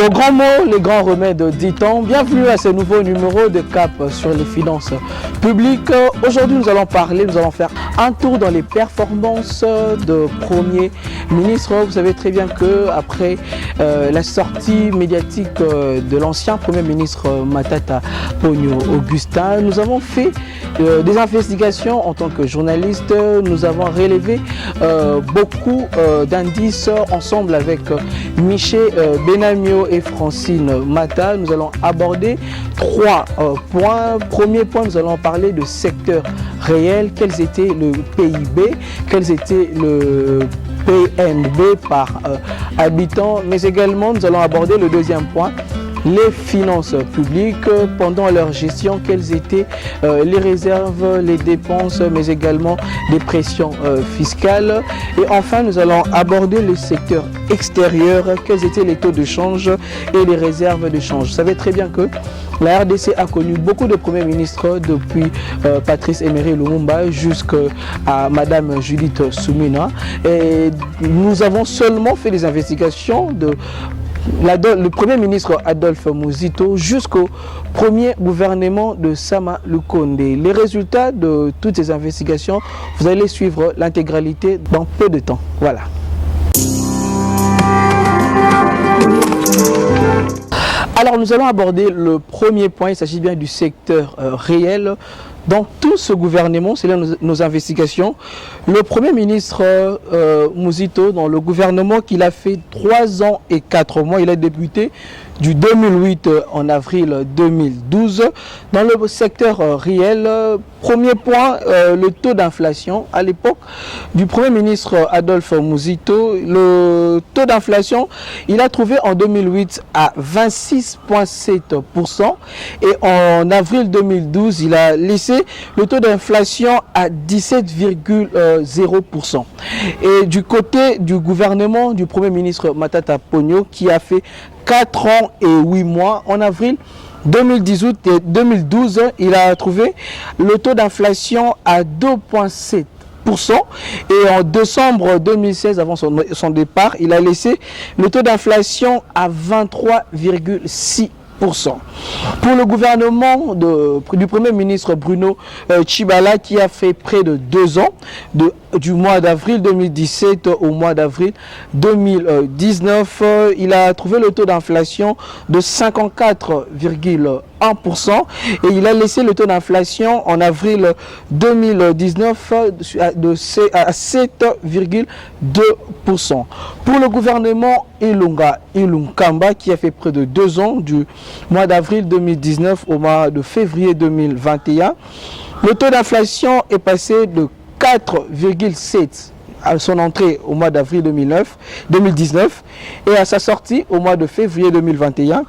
Au grand mot, les grands remèdes dit-on. Bienvenue à ce nouveau numéro de Cap sur les finances publiques. Aujourd'hui, nous allons faire un tour dans les performances de Premier ministre. Vous savez très bien que après la sortie médiatique de l'ancien Premier ministre Matata Ponyo Augustin, nous avons fait des investigations en tant que journaliste. Nous avons relevé beaucoup d'indices ensemble avec Michel Benamio et Francine Mata. Nous allons aborder trois points. Premier point, nous allons parler de secteur réel, quels étaient le PIB, quels étaient le PNB par habitant, mais également nous allons aborder le deuxième point, les finances publiques pendant leur gestion, quelles étaient les réserves, les dépenses, mais également des pressions fiscales. Et enfin, nous allons aborder le secteur extérieur, quels étaient les taux de change et les réserves de change. Vous savez très bien que la RDC a connu beaucoup de premiers ministres depuis Patrice Emery Lumumba jusqu'à Madame Judith Suminwa. Et nous avons seulement fait des investigations de le premier ministre Adolphe Muzito jusqu'au premier gouvernement de Sama Lukonde. Les résultats de toutes ces investigations, vous allez suivre l'intégralité dans peu de temps. Voilà. Alors nous allons aborder le premier point, il s'agit bien du secteur réel. Dans tout ce gouvernement, c'est là nos investigations, le Premier ministre Muzito, dans le gouvernement qu'il a fait 3 ans et 4 mois, il a débuté du 2008 en avril 2012. Dans le secteur réel, premier point, le taux d'inflation. À l'époque du Premier ministre Adolphe Muzito, le taux d'inflation, il a trouvé en 2008 à 26,7% et en avril 2012, il a laissé le taux d'inflation à 17,0%. Et du côté du gouvernement du Premier ministre Matata Ponyo, qui a fait 4 ans et 8 mois, en avril 2018 et 2012, il a trouvé le taux d'inflation à 2,7%. Et en décembre 2016, avant son départ, il a laissé le taux d'inflation à 23,6%. Pour le gouvernement du Premier ministre Bruno Tshibala, qui a fait près de 2 ans, du mois d'avril 2017 au mois d'avril 2019, il a trouvé le taux d'inflation de 54,1% et il a laissé le taux d'inflation en avril 2019 à 7,2%. Pour le gouvernement Ilunga Ilunkamba, qui a fait près de 2 ans, du mois d'avril 2019 au mois de février 2021, le taux d'inflation est passé de 4,7 à son entrée au mois d'avril 2019 et à sa sortie au mois de février 2021.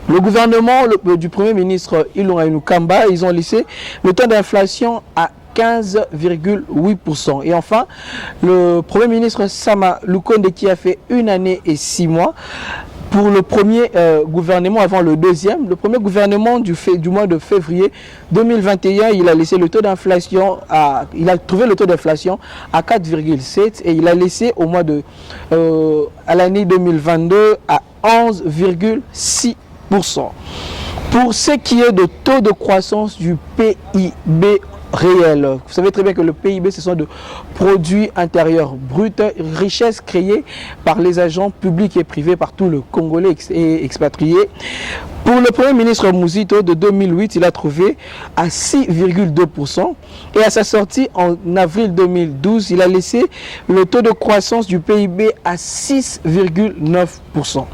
Le gouvernement du Premier ministre Ilunga Ilunkamba, ils ont laissé le taux d'inflation à 15,8%. Et enfin, le Premier ministre Sama Lukonde, qui a fait 1 année et 6 mois, pour le premier gouvernement avant le deuxième, le premier gouvernement du mois de février 2021, il a laissé le taux d'inflation il a trouvé le taux d'inflation à 4,7 et il a laissé au mois à l'année 2022 à 11,6%. Pour ce qui est de taux de croissance du PIB réel, vous savez très bien que le PIB, ce sont de produits intérieurs bruts, richesses créées par les agents publics et privés, par tout le Congolais et expatriés. Pour le Premier ministre Muzito de 2008, il a trouvé à 6,2% et à sa sortie en avril 2012, il a laissé le taux de croissance du PIB à 6,9%.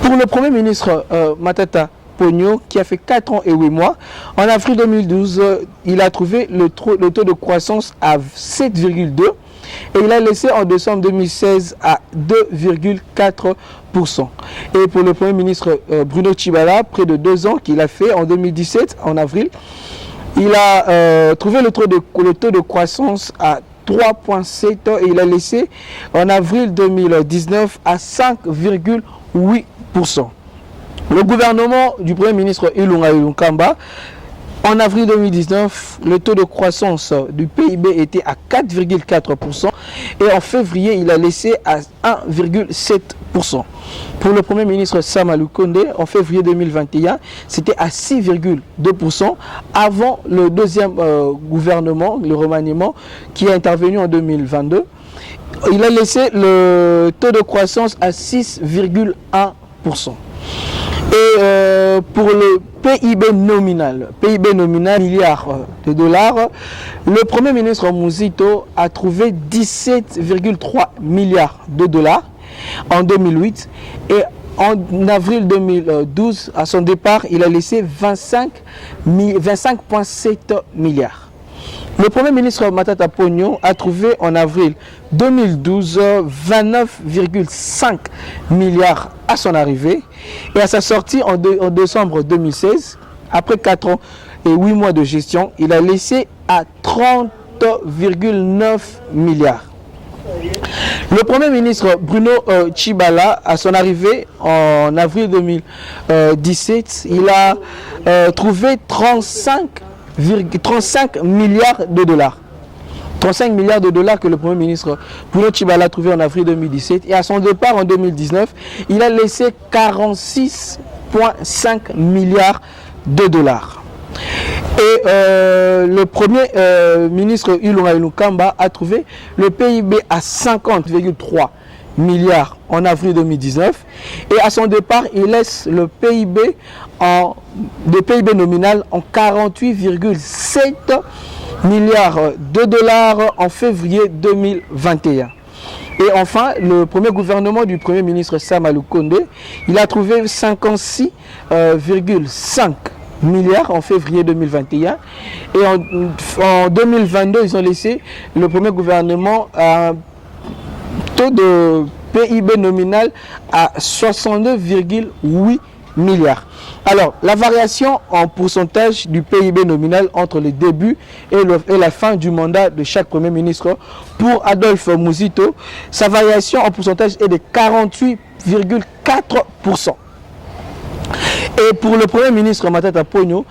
Pour le Premier ministre Matata Ponyo, qui a fait 4 ans et 8 mois, en avril 2012, il a trouvé le taux de croissance à 7,2% et il a laissé en décembre 2016 à 2,4%. Et pour le Premier ministre Bruno Tshibala, près de 2 ans qu'il a fait en 2017, en avril, il a trouvé le taux de croissance à 3,7 et il a laissé en avril 2019 à 5,8%. Le gouvernement du Premier ministre Ilunga Ilunkamba, En avril 2019, le taux de croissance du PIB était à 4,4% et en février, il a laissé à 1,7%. Pour le Premier ministre Samalou Condé, en février 2021, c'était à 6,2% avant le deuxième gouvernement, le remaniement, qui est intervenu en 2022. Il a laissé le taux de croissance à 6,1%. Et pour le PIB nominal, milliards de dollars, le Premier ministre Muzito a trouvé 17,3 milliards de dollars en 2008 et en avril 2012, à son départ, il a laissé 25,7 milliards. Le Premier ministre Matata Ponyo a trouvé en avril 2012 29,5 milliards à son arrivée et à sa sortie en décembre 2016, après 4 ans et 8 mois de gestion, il a laissé à 30,9 milliards. Le Premier ministre Bruno Tshibala, à son arrivée en avril 2017, il a trouvé 35 milliards de dollars. 35 milliards de dollars que le Premier ministre Bruno Tshibala a trouvé en avril 2017. Et à son départ en 2019, il a laissé 46,5 milliards de dollars. Et le Premier ministre Ilunga Ilukamba a trouvé le PIB à 50,3 milliards en avril 2019 et à son départ il laisse le PIB nominal en 48,7 milliards de dollars en février 2021. Et enfin, le premier gouvernement du Premier ministre Samalou Condé, il a trouvé 56,5 milliards en février 2021 et en 2022 ils ont laissé le premier gouvernement à un taux de PIB nominal à 62,8 milliards. Alors, la variation en pourcentage du PIB nominal entre le début et la fin du mandat de chaque Premier ministre pour Adolphe Muzito, sa variation en pourcentage est de 48,4%. Et pour le Premier ministre Matata Ponyo,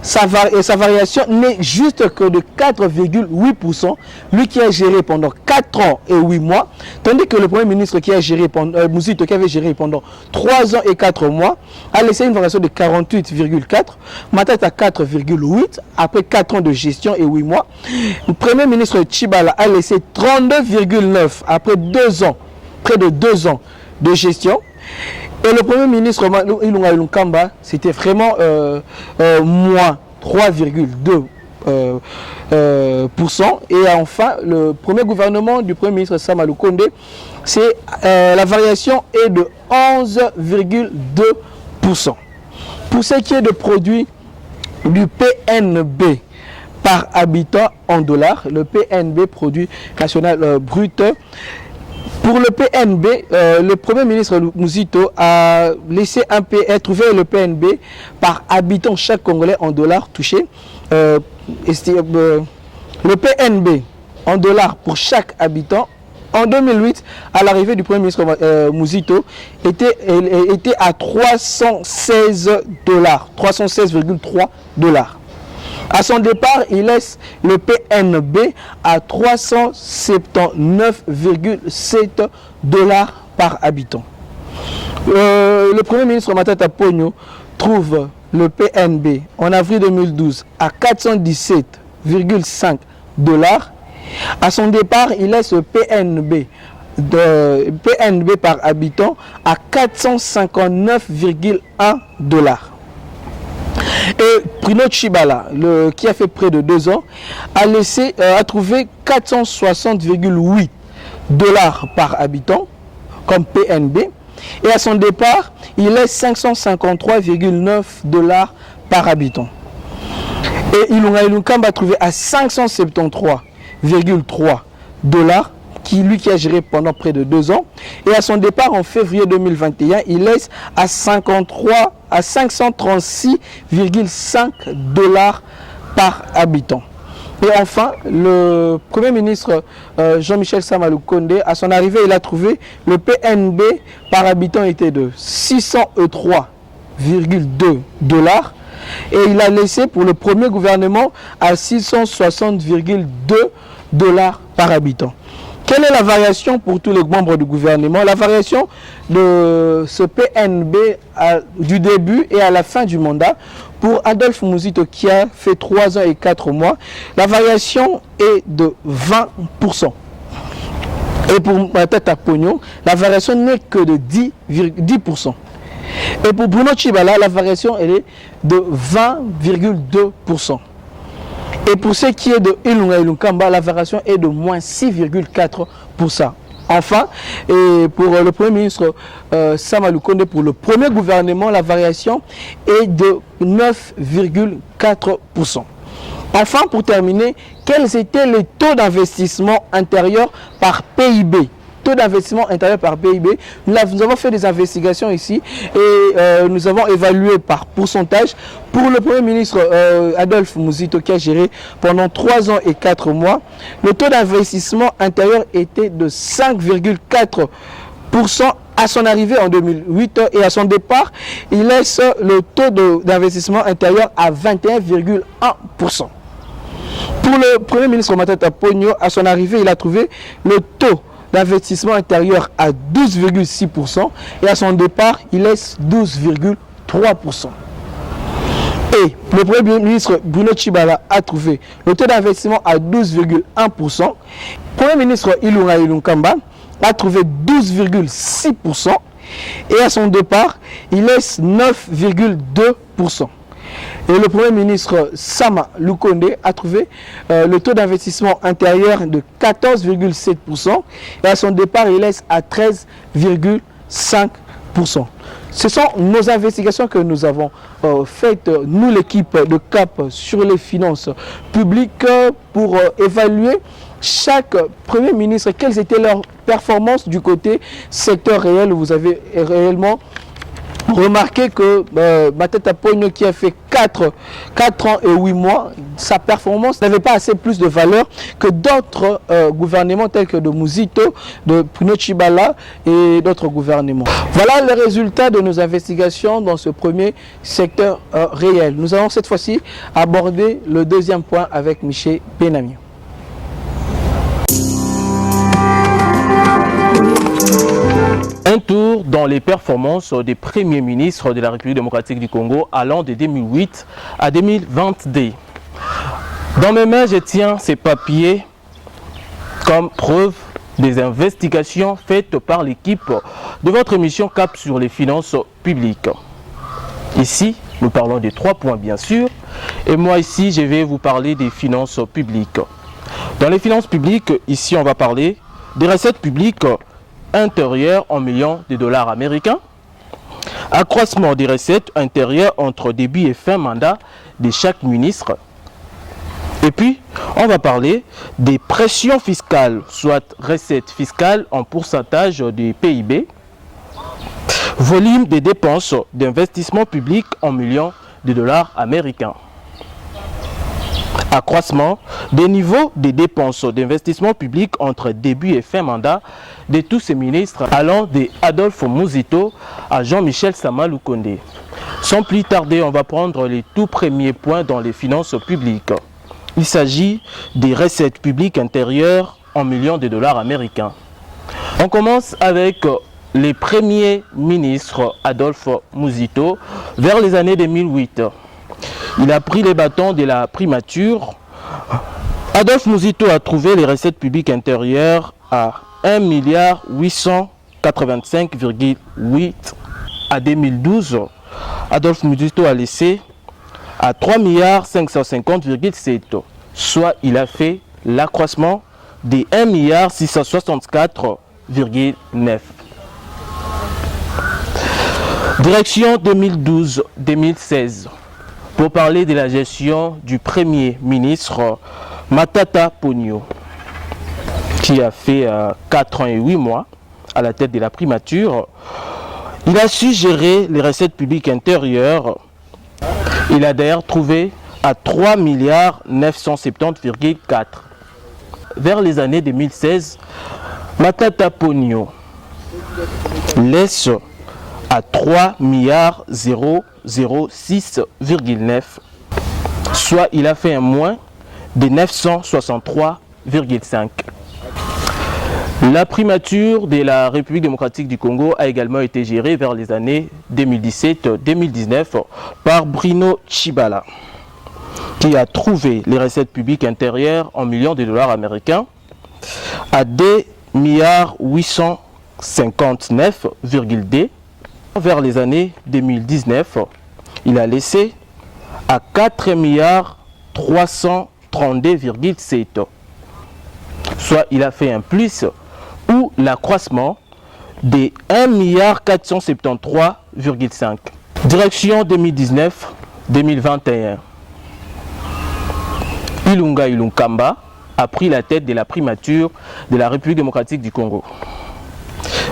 sa variation n'est juste que de 4,8%, lui qui a géré pendant 4 ans et 8 mois, tandis que le Premier ministre qui a géré Muzito, qui avait géré pendant 3 ans et 4 mois, a laissé une variation de 48,4%, Matata 4,8% après 4 ans de gestion et 8 mois. Le Premier ministre Tshibala a laissé 32,9% après 2 ans, près de 2 ans de gestion. Et le Premier ministre Ilunga Ilukamba, c'était vraiment moins 3,2%. Et enfin, le premier gouvernement du Premier ministre Samalou Condé, la variation est de 11,2%. Pour ce qui est de produits du PNB par habitant en dollars, le PNB, produit national brut, pour le PNB, le Premier ministre Muzito a trouvé le PNB par habitant chaque Congolais en dollars touchés. Le PNB en dollars pour chaque habitant, en 2008, à l'arrivée du Premier ministre Muzito, était à 316,3 dollars. À son départ, il laisse le PNB à 379,7 dollars par habitant. Le Premier ministre Matata Ponyo trouve le PNB en avril 2012 à 417,5 dollars. À son départ, il laisse le PNB par habitant à 459,1 dollars. Et Bruno Tshibala, qui a fait près de 2 ans, a trouvé 460,8 dollars par habitant comme PNB. Et à son départ, il laisse 553,9 dollars par habitant. Et Ilunga Ilukamba a trouvé à 573,3 dollars, qui a géré pendant près de 2 ans. Et à son départ en février 2021, il laisse à 536,5 dollars par habitant. Et enfin, le Premier ministre Jean-Michel Samalou Condé, à son arrivée, il a trouvé le PNB par habitant était de 603,2 dollars. et il a laissé pour le premier gouvernement à 660,2 $ par habitant. Quelle est la variation pour tous les membres du gouvernement? La variation de ce PNB du début et à la fin du mandat pour Adolphe Muzito qui a fait 3 ans et 4 mois, la variation est de 20%. Et pour Matata Ponyo, la variation n'est que de 10%. Et pour Bruno Tshibala, la variation elle est de 20,2%. Et pour ce qui est de Ilunga Ilunkamba, la variation est de moins 6,4%. Enfin, et pour le Premier ministre Sama Lukonde, pour le premier gouvernement, la variation est de 9,4%. Enfin, pour terminer, quels étaient les taux d'investissement intérieur par PIB? Taux d'investissement intérieur par PIB, nous avons fait des investigations ici et nous avons évalué par pourcentage. Pour le Premier ministre Adolphe Muzito qui a géré pendant 3 ans et 4 mois, le taux d'investissement intérieur était de 5,4% à son arrivée en 2008 et à son départ, il laisse le taux d'investissement intérieur à 21,1%. Pour le Premier ministre Matata Ponyo, à son arrivée, il a trouvé le taux d'investissement intérieur à 12,6% et à son départ, il laisse 12,3%. Et le Premier ministre Bruno Tshibala a trouvé le taux d'investissement à 12,1%. Le Premier ministre Ilunga Ilunkamba a trouvé 12,6% et à son départ, il laisse 9,2%. Et le Premier ministre Sama Lukonde a trouvé le taux d'investissement intérieur de 14,7% et à son départ, il laisse à 13,5%. Ce sont nos investigations que nous avons faites, nous l'équipe de CAP sur les finances publiques pour évaluer chaque Premier ministre, quelles étaient leurs performances du côté secteur réel. Vous avez réellement remarquez que Matata Ponyo qui a fait 4 ans et 8 mois, sa performance n'avait pas assez plus de valeur que d'autres gouvernements tels que de Muzito, de Bruno Tshibala et d'autres gouvernements. Voilà le résultat de nos investigations dans ce premier secteur réel. Nous allons cette fois-ci aborder le deuxième point avec Michel Benami. Un tour dans les performances des premiers ministres de la République démocratique du Congo allant de 2008 à 2022. Dans mes mains, je tiens ces papiers comme preuve des investigations faites par l'équipe de votre émission CAP sur les finances publiques. Ici, nous parlons des 3 points bien sûr, et moi ici, je vais vous parler des finances publiques. Dans les finances publiques, ici, on va parler des recettes publiques intérieures en millions de dollars américains, accroissement des recettes intérieures entre début et fin mandat de chaque ministre, et puis on va parler des pressions fiscales, soit recettes fiscales en pourcentage du PIB, volume des dépenses d'investissement public en millions de dollars américains, accroissement des niveaux des dépenses d'investissement public entre début et fin mandat de tous ces ministres allant de Adolphe Muzito à Jean-Michel Sama Lukonde. Sans plus tarder, on va prendre les tout premiers points dans les finances publiques. Il s'agit des recettes publiques intérieures en millions de dollars américains. On commence avec les premiers ministres Adolphe Muzito vers les années 2008. Il a pris les bâtons de la primature. Adolphe Muzito a trouvé les recettes publiques intérieures à 1,885,8. À 2012, Adolphe Muzito a laissé à 3,550,7, soit il a fait l'accroissement des 1,664,9. Direction 2012-2016. Pour parler de la gestion du premier ministre Matata Ponyo, qui a fait 4 ans et 8 mois à la tête de la primature, il a su gérer les recettes publiques intérieures. Il a d'ailleurs trouvé à 3,970,4. Vers les années 2016, Matata Ponyo laisse à 3 milliards 006,9, soit il a fait un moins de 963,5. La primature de la République démocratique du Congo a également été gérée vers les années 2017-2019 par Bruno Tshibala, qui a trouvé les recettes publiques intérieures en millions de dollars américains à 2 milliards 859,2. Vers les années 2019, il a laissé à 4 milliards 332,7, soit il a fait un plus ou l'accroissement de 1 milliard 473,5. Direction 2019-2021. Ilunga Ilunkamba a pris la tête de la primature de la République démocratique du Congo.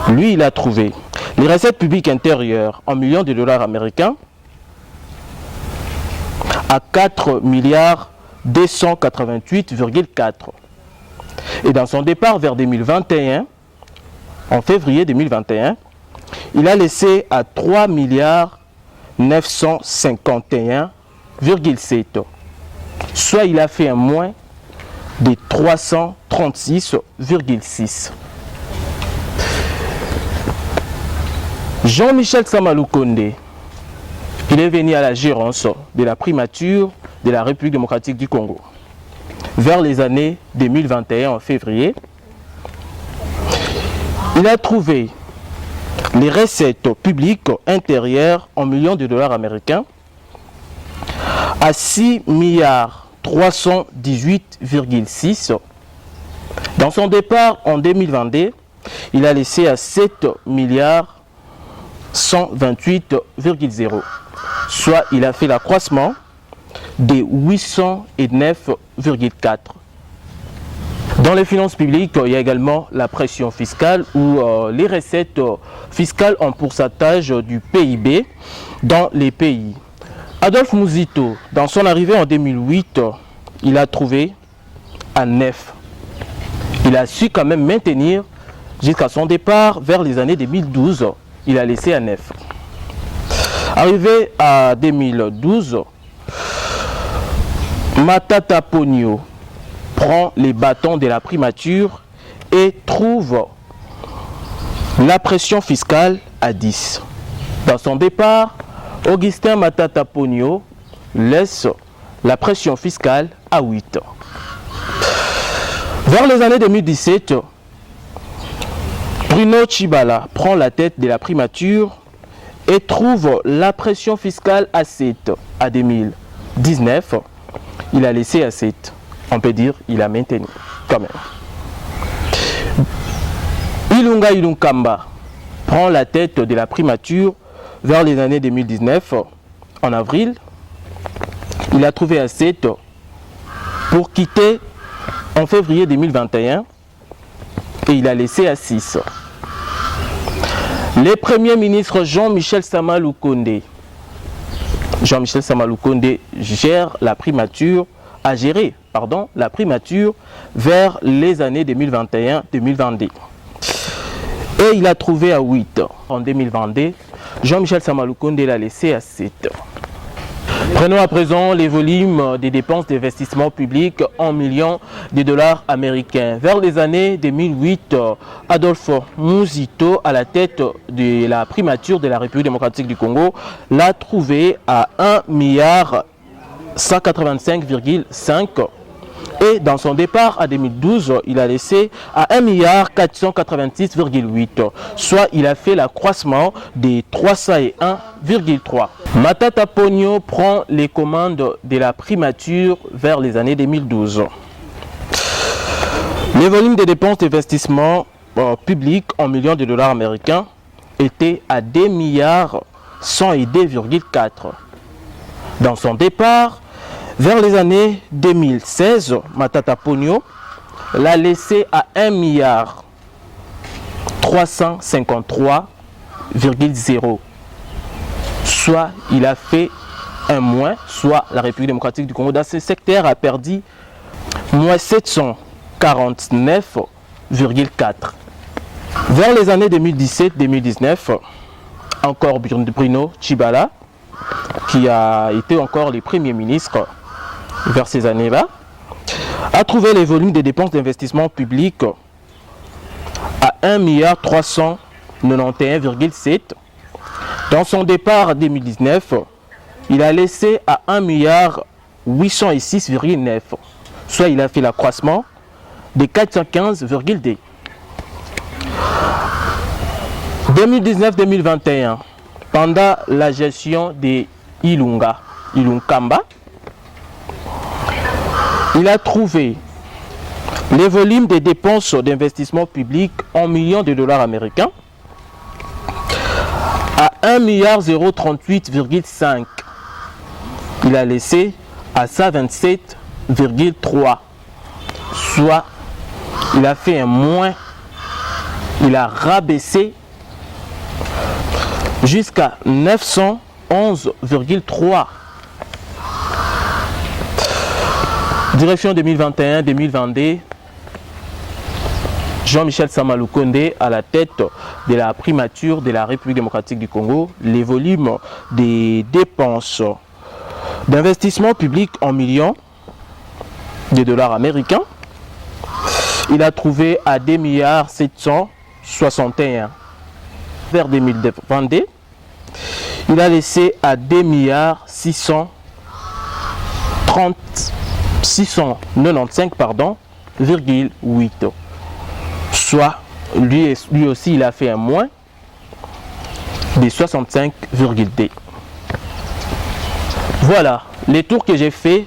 Lui, il a trouvé les recettes publiques intérieures en millions de dollars américains à 4 milliards 288,4. Et dans son départ vers 2021, en février 2021, il a laissé à 3 milliards 951,7. Soit il a fait un moins de 336,6. Jean-Michel Sama Lukonde, il est venu à la gérance de la primature de la République démocratique du Congo. Vers les années 2021, en février, il a trouvé les recettes publiques intérieures en millions de dollars américains à 6 milliards 318,6. Dans son départ en 2022, il a laissé à 7 milliards 128,0, soit il a fait l'accroissement de 809,4. Dans les finances publiques, il y a également la pression fiscale ou les recettes fiscales en pourcentage du PIB dans les pays. Adolphe Muzito, dans son arrivée en 2008, il a trouvé à 9. Il a su quand même maintenir jusqu'à son départ vers les années 2012. Il a laissé à 9. Arrivé à 2012, Matata Ponyo prend les bâtons de la primature et trouve la pression fiscale à 10. Dans son départ, Augustin Matata Ponyo laisse la pression fiscale à 8. Vers les années 2017, Bruno Tshibala prend la tête de la primature et trouve la pression fiscale à 7. À 2019, il a laissé à 7. On peut dire qu'il a maintenu quand même. Ilunga Ilunkamba prend la tête de la primature vers les années 2019. En avril, il a trouvé à 7 pour quitter en février 2021 et il a laissé à 6. Le Premier ministre Jean-Michel Sama Lukonde gère la primature, a géré la primature vers les années 2021-2022. Et il a trouvé à 8. En 2022, Jean-Michel Sama Lukonde l'a laissé à 7. Prenons à présent les volumes des dépenses d'investissement public en millions de dollars américains. Vers les années 2008, Adolphe Muzito, à la tête de la primature de la République démocratique du Congo, l'a trouvé à 1 milliard 185,5. Et dans son départ à 2012, il a laissé à 1 milliard 486,8, soit il a fait l'accroissement des 301,3. Matata Ponyo prend les commandes de la primature vers les années 2012. Les volumes des dépenses d'investissement public en millions de dollars américains étaient à 2 milliards 102,4. Dans son départ, vers les années 2016, Matata Ponyo l'a laissé à 1 milliard 353,0. Soit il a fait un moins, soit la République démocratique du Congo dans ce secteur a perdu moins 749,4. Vers les années 2017-2019, encore Bruno Tshibala, qui a été encore le Premier ministre vers ces années-là, a trouvé les volumes des dépenses d'investissement public à 1,391,7 milliard. Dans son départ en 2019, il a laissé à 1,806,9 milliard, soit il a fait l'accroissement de 415,2. 2019-2021, pendant la gestion des Ilunkamba, il a trouvé les volumes des dépenses d'investissement public en millions de dollars américains à 1,038,5 milliard. Il a laissé à 127,3, soit il a fait un moins, il a rabaissé jusqu'à 911,3. Direction 2021-2022, Jean-Michel Sama Lukonde à la tête de la primature de la République démocratique du Congo. Les volumes des dépenses d'investissement public en millions de dollars américains, il a trouvé à 2,761 milliards. Vers 2022, il a laissé à 2,695,8. Soit lui aussi il a fait un moins de 65,2. Voilà les tours que j'ai fait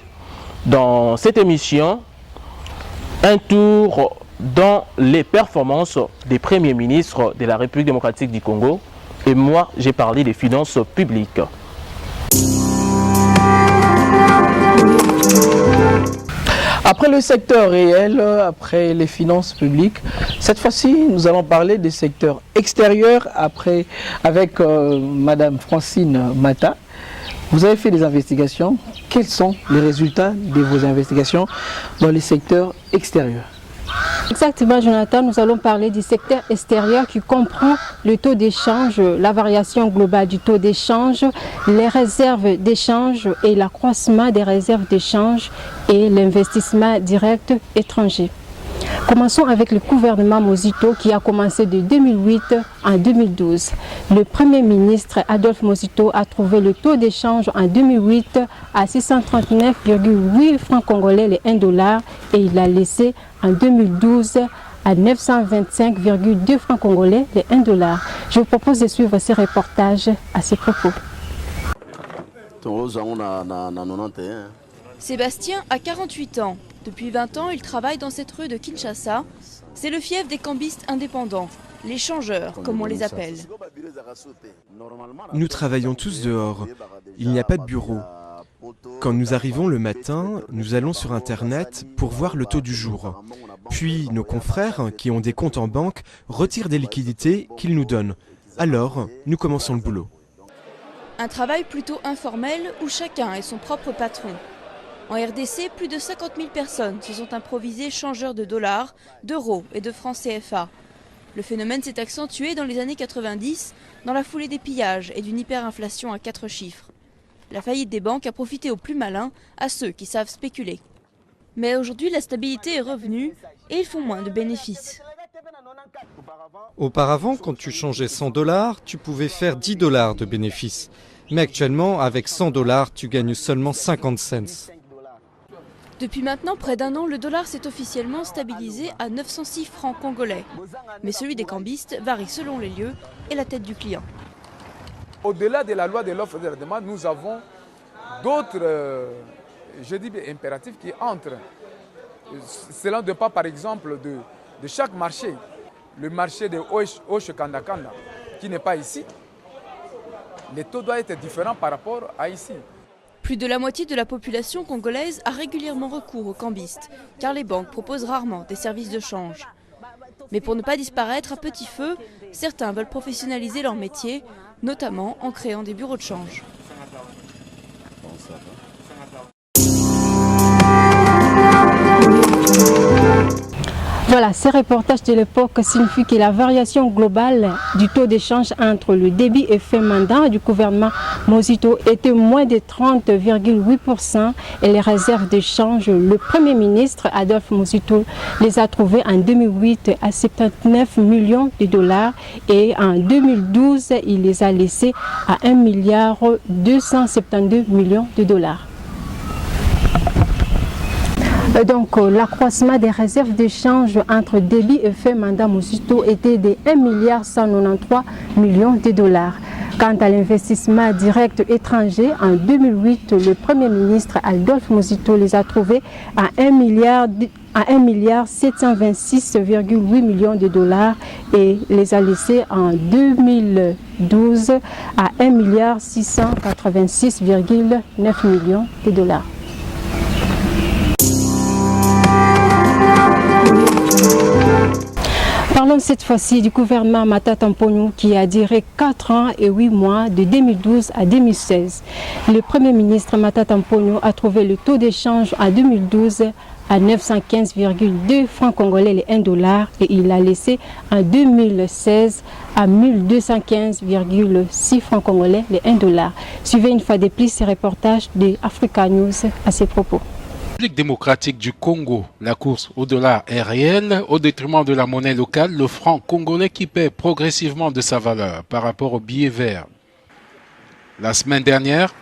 dans cette émission. Un tour dans les performances des premiers ministres de la République démocratique du Congo. Et moi, j'ai parlé des finances publiques. Après le secteur réel, après les finances publiques, cette fois-ci, nous allons parler des secteurs extérieurs avec Madame Francine Mata. Vous avez fait des investigations. Quels sont les résultats de vos investigations dans les secteurs extérieurs? Exactement, Jonathan, nous allons parler du secteur extérieur qui comprend le taux d'échange, la variation globale du taux d'échange, les réserves d'échange et l'accroissement des réserves d'échange et l'investissement direct étranger. Commençons avec le gouvernement Mozito qui a commencé de 2008 en 2012. Le Premier ministre Adolphe Mozito a trouvé le taux d'échange en 2008 à 639,8 francs congolais les 1 dollar et il l'a laissé en 2012 à 925,2 francs congolais les 1 dollar. Je vous propose de suivre ces reportages à ce propos. Sébastien a 48 ans. Depuis 20 ans, il travaille dans cette rue de Kinshasa. C'est le fief des cambistes indépendants, les changeurs, comme on les appelle. Nous travaillons tous dehors. Il n'y a pas de bureau. Quand nous arrivons le matin, nous allons sur Internet pour voir le taux du jour. Puis nos confrères, qui ont des comptes en banque, retirent des liquidités qu'ils nous donnent. Alors, nous commençons le boulot. Un travail plutôt informel où chacun est son propre patron. En RDC, plus de 50 000 personnes se sont improvisées changeurs de dollars, d'euros et de francs CFA. Le phénomène s'est accentué dans les années 90 dans la foulée des pillages et d'une hyperinflation à 4 chiffres. La faillite des banques a profité aux plus malins, à ceux qui savent spéculer. Mais aujourd'hui, la stabilité est revenue et ils font moins de bénéfices. Auparavant, quand tu changeais 100 $, tu pouvais faire 10 $ de bénéfices. Mais actuellement, avec 100 $, tu gagnes seulement 50 cents. Depuis maintenant près d'un an, le dollar s'est officiellement stabilisé à 906 francs congolais. Mais celui des cambistes varie selon les lieux et la tête du client. Au-delà de la loi de l'offre et de la demande, nous avons d'autres impératifs qui entrent. Cela ne dépend par exemple de chaque marché. Le marché de Oche-Kandakanda, qui n'est pas ici, les taux doivent être différents par rapport à ici. Plus de la moitié de la population congolaise a régulièrement recours aux cambistes, car les banques proposent rarement des services de change. Mais pour ne pas disparaître à petit feu, certains veulent professionnaliser leur métier, notamment en créant des bureaux de change. Voilà, ces reportages de l'époque signifient que la variation globale du taux d'échange entre le début et fin mandat du gouvernement Mosito était moins de 30,8% et les réserves d'échange, le Premier ministre Adolphe Mosito les a trouvées en 2008 à 79 millions de dollars et en 2012, il les a laissés à 1,272 milliard de dollars. Donc, l'accroissement des réserves d'échange entre début et fin mandat Mosito était de 1,193 milliard de dollars. Quant à l'investissement direct étranger, en 2008, le Premier ministre Adolphe Mosito les a trouvés à 1,726,8 millions de dollars et les a laissés en 2012 à 1,686,9 millions de dollars. Parlons cette fois-ci du gouvernement Matata Mponyo qui a duré 4 ans et 8 mois de 2012 à 2016. Le Premier ministre Matata Mponyo a trouvé le taux d'échange en 2012 à 915,2 francs congolais les 1 dollar et il a laissé en 2016 à 1215,6 francs congolais les 1 dollar. Suivez une fois de plus ces reportages de Africa News à ces propos. République démocratique du Congo, la course au dollar est réelle au détriment de la monnaie locale, le franc congolais qui perd progressivement de sa valeur par rapport au billet vert. La semaine dernière,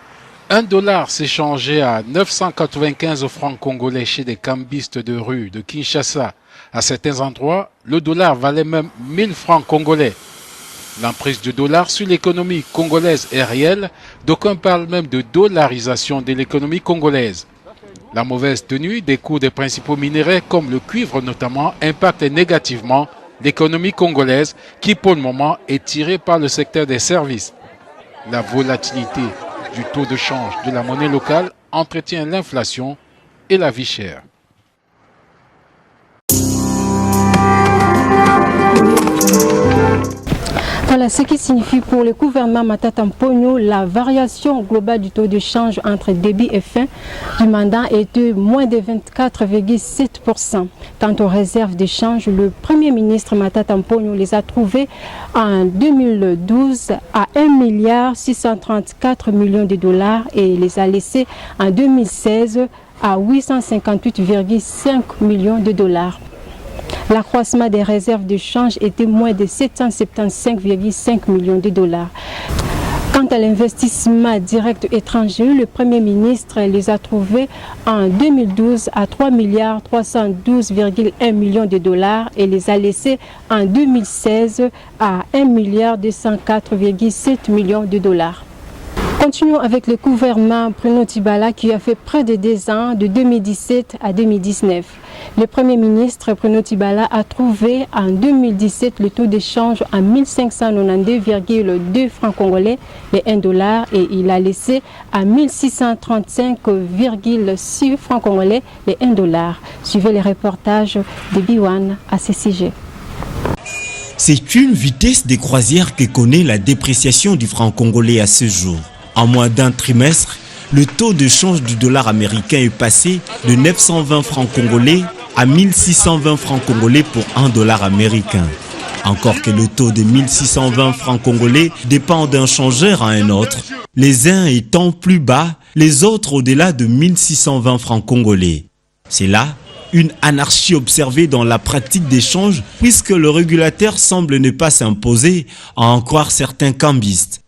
1 dollar s'échangeait à 995 francs congolais chez des cambistes de rue de Kinshasa. À certains endroits, le dollar valait même 1000 francs congolais. L'emprise du dollar sur l'économie congolaise est réelle, d'aucuns parlent même de dollarisation de l'économie congolaise. La mauvaise tenue des cours des principaux minéraux comme le cuivre notamment impacte négativement l'économie congolaise qui pour le moment est tirée par le secteur des services. La volatilité du taux de change de la monnaie locale entretient l'inflation et la vie chère. Voilà ce qui signifie pour le gouvernement Matata Mponyo la variation globale du taux de change entre début et fin du mandat est de moins de 24,7%. Quant aux réserves de change, le Premier ministre Matata Mponyo les a trouvées en 2012 à 1,634 milliard de dollars et les a laissées en 2016 à 858,5 millions de dollars. L'accroissement des réserves de change était moins de 775,5 millions de dollars. Quant à l'investissement direct étranger, le Premier ministre les a trouvés en 2012 à 3,312,1 millions de dollars et les a laissés en 2016 à 1,204,7 millions de dollars. Continuons avec le gouvernement Bruno Tibala qui a fait près de 2 ans, de 2017 à 2019. Le Premier ministre Bruno Tibala a trouvé en 2017 le taux d'échange à 1592,2 francs congolais les 1 dollar et il a laissé à 1635,6 francs congolais les 1 dollar. Suivez les reportages de Biwan à ce sujet. C'est une vitesse de croisière que connaît la dépréciation du franc congolais à ce jour. En moins d'un trimestre, le taux de change du dollar américain est passé de 920 francs congolais à 1620 francs congolais pour 1 dollar américain. Encore que le taux de 1620 francs congolais dépend d'un changeur à un autre, les uns étant plus bas, les autres au-delà de 1620 francs congolais. C'est là une anarchie observée dans la pratique d'échange puisque le régulateur semble ne pas s'imposer, à en croire certains cambistes.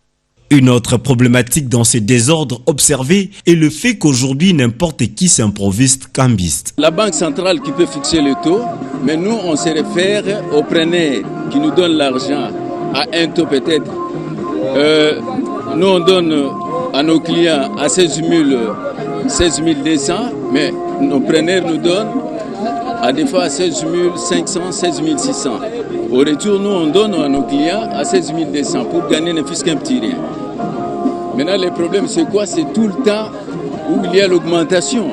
Une autre problématique dans ces désordres observés est le fait qu'aujourd'hui n'importe qui s'improvise cambiste. La banque centrale qui peut fixer le taux, mais nous on se réfère au preneur qui nous donne l'argent à un taux peut-être. Nous on donne à nos clients à 16 200, mais nos preneurs nous donnent à des fois à 16 500, 16 600. Au retour, nous on donne à nos clients à 16 200 pour gagner ne fût-ce qu'un petit rien. Maintenant, le problème, c'est quoi? C'est tout le temps où il y a l'augmentation.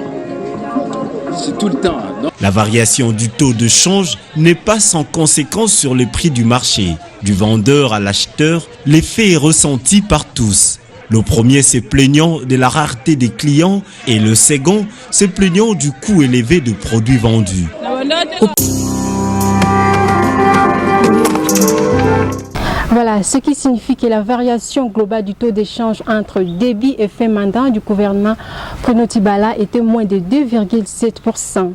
C'est tout le temps. Non? La variation du taux de change n'est pas sans conséquence sur le prix du marché. Du vendeur à l'acheteur, l'effet est ressenti par tous. Le premier se plaignant de la rareté des clients et le second se plaignant du coût élevé de produits vendus. Voilà, ce qui signifie que la variation globale du taux d'échange entre débit et fin mandat du gouvernement Bruno Tibala était moins de 2,7%.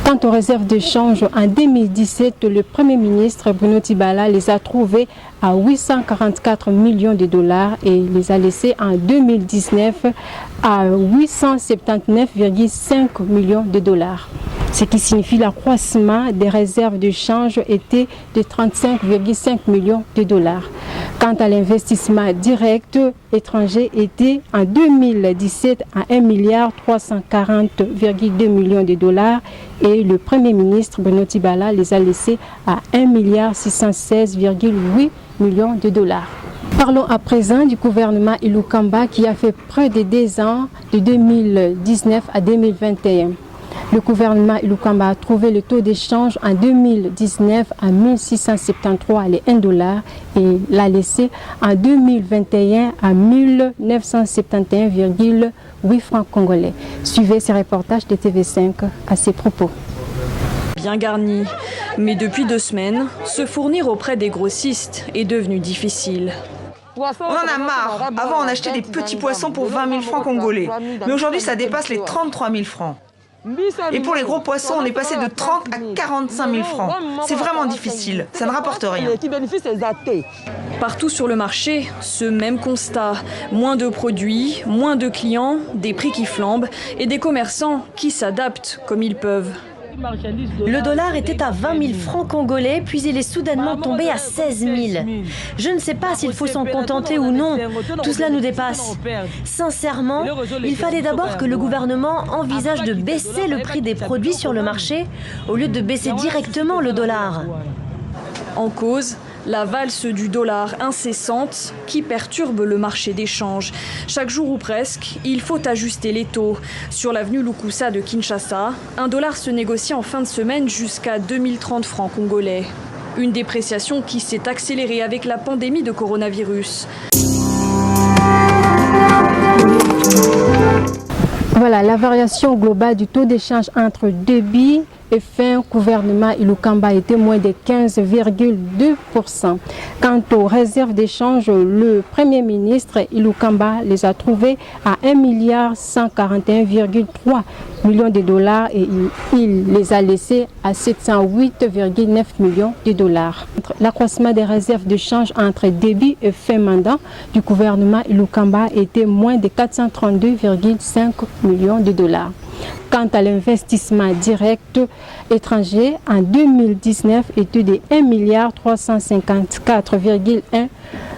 Quant aux réserves de change, en 2017, le Premier ministre Bruno Tibala les a trouvées à 844 millions de dollars et les a laissées en 2019 à 879,5 millions de dollars. Ce qui signifie l'accroissement des réserves de change était de 35,5 millions de dollars. Quant à l'investissement direct étranger était en 2017 à 1,340,2 millions de dollars et le Premier ministre Bruno Tibala les a laissés à 1,616,8 millions de dollars. Parlons à présent du gouvernement Ilukamba qui a fait près de 2 ans de 2019 à 2021. Le gouvernement Ilukamba a trouvé le taux d'échange en 2019 à 1673 les 1 dollar et l'a laissé en 2021 à 1971,8 francs congolais. Suivez ces reportages de TV5 à ces propos. Bien garni, mais depuis 2 semaines, se fournir auprès des grossistes est devenu difficile. On en a marre. Avant, on achetait des petits poissons pour 20 000 francs congolais. Mais aujourd'hui, ça dépasse les 33 000 francs. Et pour les gros poissons, on est passé de 30 à 45 000 francs. C'est vraiment difficile. Ça ne rapporte rien. Partout sur le marché, ce même constat. Moins de produits, moins de clients, des prix qui flambent et des commerçants qui s'adaptent comme ils peuvent. Le dollar était à 20 000 francs congolais, puis il est soudainement tombé à 16 000. Je ne sais pas s'il faut s'en contenter ou non. Tout cela nous dépasse. Sincèrement, il fallait d'abord que le gouvernement envisage de baisser le prix des produits sur le marché au lieu de baisser directement le dollar. En cause, la valse du dollar incessante qui perturbe le marché d'échange. Chaque jour ou presque, il faut ajuster les taux. Sur l'avenue Lukusa de Kinshasa, un dollar se négocie en fin de semaine jusqu'à 2030 francs congolais. Une dépréciation qui s'est accélérée avec la pandémie de coronavirus. Voilà, la variation globale du taux d'échange entre débit et fin gouvernement Ilukamba était moins de 15,2%. Quant aux réserves d'échange, le Premier ministre Ilukamba les a trouvées à 1,141,3 millions de dollars et il les a laissées à 708,9 millions de dollars. L'accroissement des réserves de change entre débit et fin mandat du gouvernement Ilukamba était moins de 432,5 millions de dollars. Quant à l'investissement direct étranger, en 2019, était de 1,354,1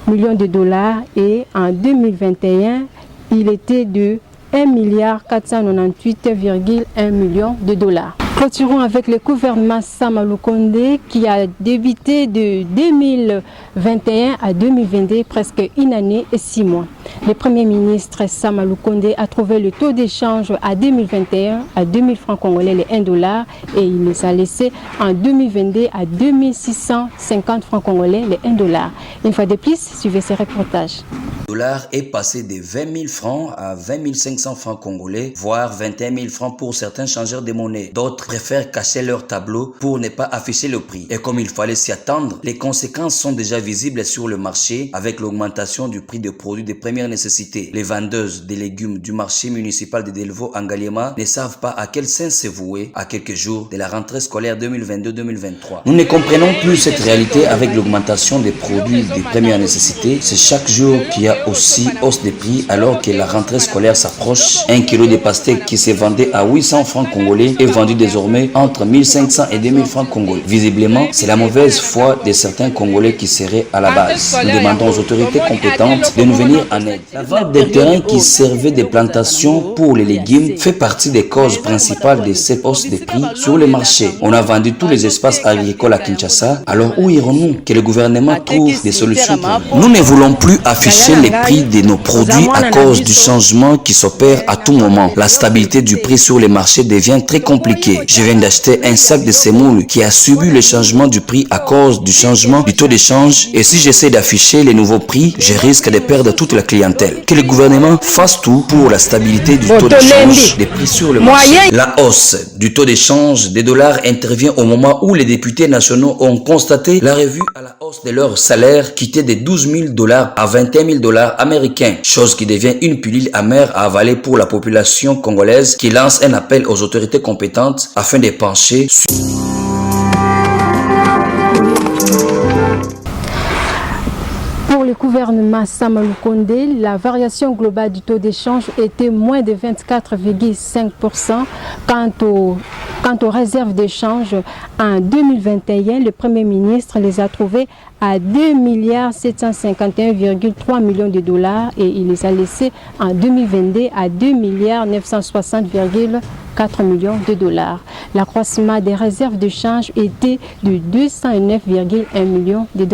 millions de dollars et en 2021, il était de 1,498,1 millions de dollars. Clôturons avec le gouvernement Sama Lukonde qui a débuté de 2021 à 2022, presque une année et 6 mois. Le Premier ministre Sama Lukonde a trouvé le taux d'échange à 2021 à 2000 francs congolais les 1 dollar et il les a laissés en 2022 à 2650 francs congolais les 1 dollar. Une fois de plus, suivez ces reportages. Le dollar est passé de 20 000 francs à 20 500 francs congolais, voire 21 000 francs pour certains changeurs de monnaie. D'autres préfèrent cacher leur tableau pour ne pas afficher le prix. Et comme il fallait s'y attendre, les conséquences sont déjà visibles sur le marché avec l'augmentation du prix des produits de première nécessité. Les vendeuses de légumes du marché municipal de Delvaux en Ngaliema ne savent pas à quel sens se vouer à quelques jours de la rentrée scolaire 2022-2023. Nous ne comprenons plus cette réalité avec l'augmentation des produits de première nécessité. C'est chaque jour qu'il y a aussi hausse des prix alors que la rentrée scolaire s'approche. 1 kilo de pastèques qui se vendait à 800 francs congolais est vendu désormais entre 1500 et 2000 francs congolais. Visiblement, c'est la mauvaise foi de certains Congolais qui seraient à la base. Nous demandons aux autorités compétentes de nous venir en aide. La vente des terrains qui servaient de plantations pour les légumes fait partie des causes principales de cette hausse des prix sur le marché. On a vendu tous les espaces agricoles à Kinshasa. Alors où irons-nous? Que le gouvernement trouve des solutions pour nous. Nous ne voulons plus afficher les prix de nos produits à cause du changement qui s'opère à tout moment. La stabilité du prix sur les marchés devient très compliquée. Je viens d'acheter un sac de semoule qui a subi le changement du prix à cause du changement du taux d'échange et si j'essaie d'afficher les nouveaux prix, je risque de perdre toute la clientèle. Que le gouvernement fasse tout pour la stabilité du taux d'échange des prix sur le marché. La hausse du taux d'échange des dollars intervient au moment où les députés nationaux ont constaté la revue à la hausse hausse de leur salaire quittait de 12 000 $ à 21 000 $ américains, chose qui devient une pilule amère à avaler pour la population congolaise qui lance un appel aux autorités compétentes afin de pencher sur... Pour le gouvernement Sama Lukonde, la variation globale du taux d'échange était moins de 24,5%. Quant aux réserves d'échange, en 2021, le Premier ministre les a trouvées à 2 751,3 millions de $ et il les a laissées en 2022 à 2 960,4 millions de $. L'accroissement des réserves d'échange était de 209,1 millions de $.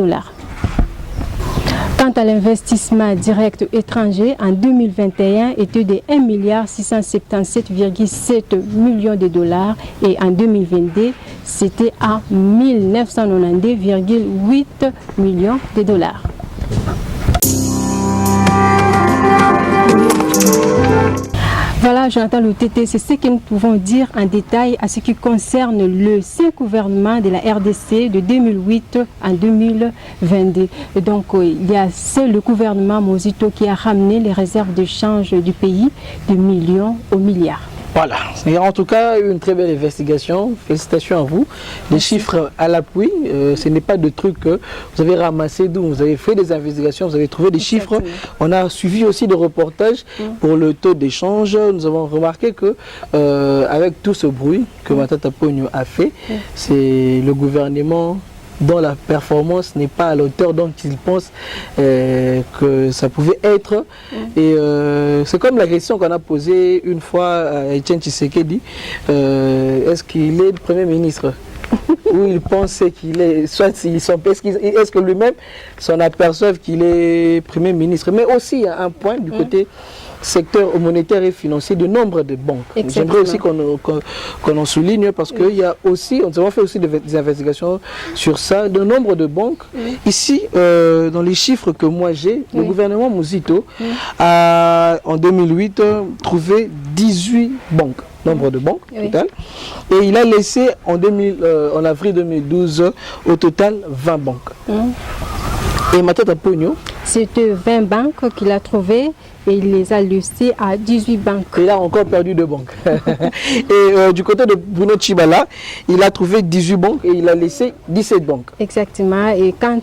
Quant à l'investissement direct étranger, en 2021, était de 1 677,7 millions de $ et en 2022, c'était à 1992,8 millions de $. Voilà, Jonathan Lutete, c'est ce que nous pouvons dire en détail à ce qui concerne le 5 gouvernement de la RDC de 2008 en 2022. Et donc, il y a seul le gouvernement Mozito qui a ramené les réserves de change du pays de millions au milliard. Voilà, c'est en tout cas une très belle investigation. Félicitations à vous. Les chiffres à l'appui, ce n'est pas de trucs que vous avez ramassé d'où. Vous avez fait des investigations, vous avez trouvé des chiffres. On a suivi aussi des reportages pour le taux d'échange. Nous avons remarqué que avec tout ce bruit que Matata Ponyo a fait, c'est le gouvernement dont la performance n'est pas à l'auteur dont il pense que ça pouvait être. Et c'est comme la question qu'on a posée une fois à Etienne Tshisekedi, est-ce qu'il est le Premier ministre ou il pensait qu'il est, soit est-ce que lui-même s'en aperçoit qu'il est Premier ministre. Mais aussi, il y a un point du côté secteur monétaire et financier de nombre de banques. J'aimerais aussi qu'on en souligne parce qu'il y a aussi, nous avons fait aussi des investigations sur ça, de nombre de banques. Ici, dans les chiffres que moi j'ai, le gouvernement Mozito a en 2008 trouvé 18 banques. Nombre de banques total. Et il a laissé en avril 2012 au total 20 banques. Et Matata Ponyo, c'était 20 banques qu'il a trouvées et il les a laissées à 18 banques. Il a encore perdu 2 banques. Et du côté de Bruno Tshibala, il a trouvé 18 banques et il a laissé 17 banques. Exactement. Et quant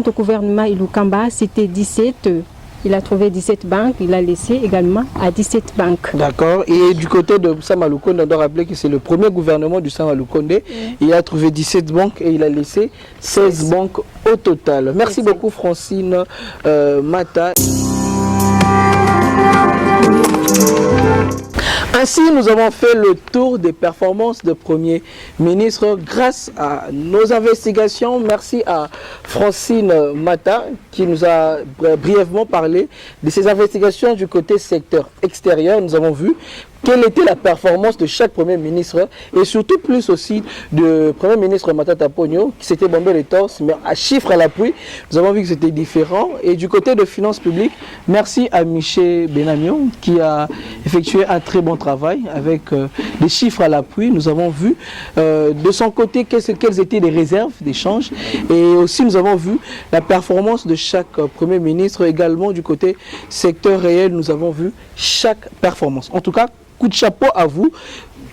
au gouvernement Ilukamba, c'était 17. Il a trouvé 17 banques, il a laissé également à 17 banques. D'accord. Et du côté de Sama Lukonde, on doit rappeler que c'est le premier gouvernement du Sama Lukonde. Il a trouvé 17 banques et il a laissé 16 banques au total. Merci beaucoup Francine Mata. Ainsi, nous avons fait le tour des performances de Premier ministre grâce à nos investigations. Merci à Francine Mata qui nous a brièvement parlé de ses investigations du côté secteur extérieur. Nous avons vu quelle était la performance de chaque Premier ministre et surtout plus aussi du Premier ministre Matata Ponyo qui s'était bombé les torses, mais à chiffres à l'appui, nous avons vu que c'était différent. Et du côté de finances publiques, merci à Michel Benamion qui a effectué un très bon travail avec des chiffres à l'appui. Nous avons vu de son côté quelles étaient les réserves d'échange et aussi nous avons vu la performance de chaque Premier ministre. Également du côté secteur réel, nous avons vu chaque performance. En tout cas, coup de chapeau à vous.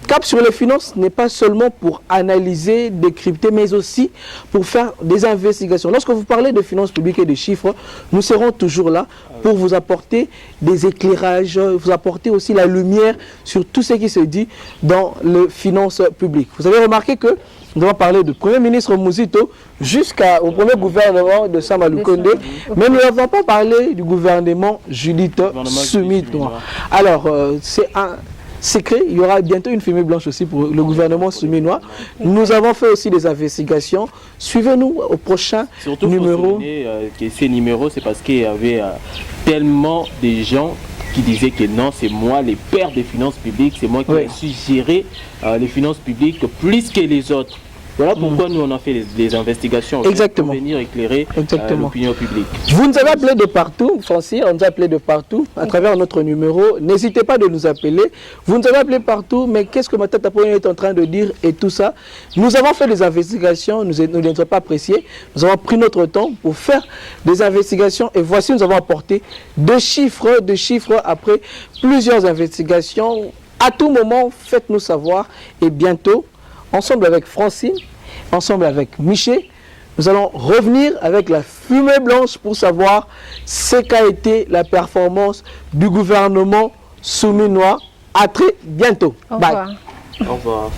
Cap sur les finances n'est pas seulement pour analyser, décrypter, mais aussi pour faire des investigations. Lorsque vous parlez de finances publiques et de chiffres, nous serons toujours là pour vous apporter des éclairages, vous apporter aussi la lumière sur tout ce qui se dit dans les finances publiques. Vous avez remarqué que nous avons parlé du Premier ministre Mozito jusqu'au premier gouvernement de Sama Lukonde, mais nous n'avons pas parlé du gouvernement Judith Suminwa. Alors, c'est un secret, il y aura bientôt une fumée blanche aussi pour le gouvernement Suminwa. Nous avons fait aussi des investigations. Suivez-nous au prochain numéro. Que ces numéros, c'est parce qu'il y avait tellement de gens qui disaient que non, c'est moi le père des finances publiques, c'est moi qui ai su gérer les finances publiques plus que les autres. Voilà pourquoi nous on a fait les investigations Exactement. pour venir éclairer l'opinion publique. Vous nous avez appelé de partout, Francis, on nous a appelé de partout à travers notre numéro. N'hésitez pas de nous appeler. Vous nous avez appelé partout, mais qu'est-ce que Matata Ponyo est en train de dire et tout ça? Nous avons fait des investigations, nous ne les avons pas appréciées. Nous avons pris notre temps pour faire des investigations et voici, nous avons apporté deux chiffres après plusieurs investigations. À tout moment, faites-nous savoir et bientôt, ensemble avec Francine, ensemble avec Michel, nous allons revenir avec la fumée blanche pour savoir ce qu'a été la performance du gouvernement souminois. À très bientôt. Au revoir. Au revoir.